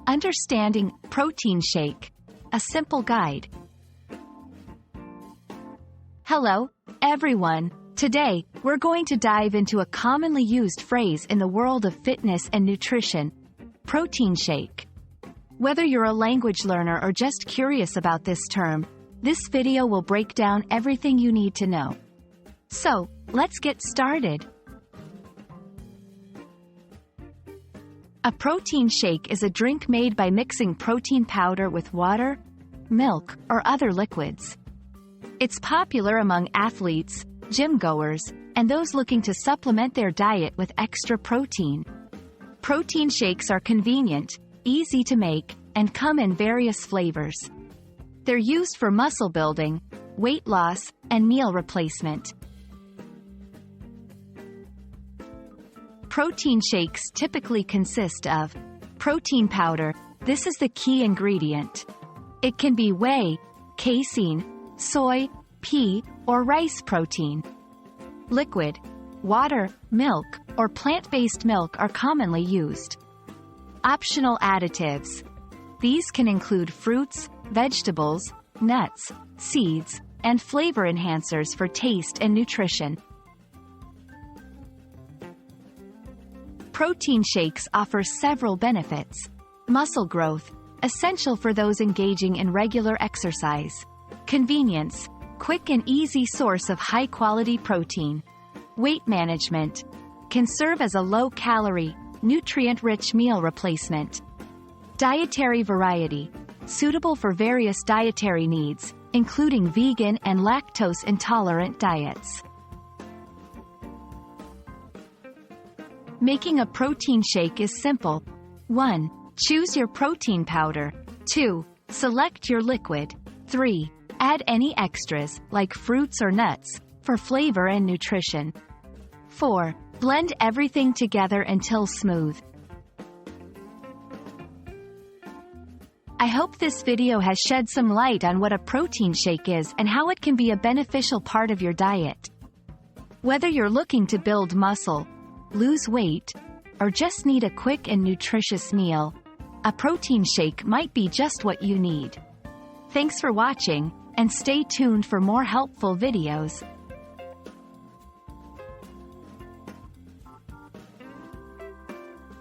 Understanding Protein Shake, a simple guide. Hello, everyone. Today, we're going to dive into a commonly used phrase in the world of fitness and nutrition: protein shake. Whether you're a language learner or just curious about this term, this video will break down everything you need to know. So, let's get started. A protein shake is a drink made by mixing protein powder with water, milk, or other liquids. It's popular among athletes, gym-goers, and those looking to supplement their diet with extra protein. Protein shakes are convenient, easy to make, and come in various flavors. They're used for muscle building, weight loss, and meal replacement. Protein shakes typically consist of protein powder. This is the key ingredient. It can be whey, casein, soy, pea, or rice protein. Liquid, water, milk, or plant-based milk are commonly used. Optional additives. These can include fruits, vegetables, nuts, seeds, and flavor enhancers for taste and nutrition. Protein shakes offer several benefits. Muscle growth, essential for those engaging in regular exercise. Convenience, quick and easy source of high-quality protein. Weight management, can serve as a low-calorie, nutrient-rich meal replacement. Dietary variety, suitable for various dietary needs, including vegan and lactose-intolerant diets. Making a protein shake is simple. 1. Choose your protein powder. 2. Select your liquid. 3. Add any extras, like fruits or nuts, for flavor and nutrition. 4. Blend everything together until smooth. I hope this video has shed some light on what a protein shake is and how it can be a beneficial part of your diet. Whether you're looking to build muscle, lose weight, or just need a quick and nutritious meal, a protein shake might be just what you need. Thanks for watching, and stay tuned for more helpful videos.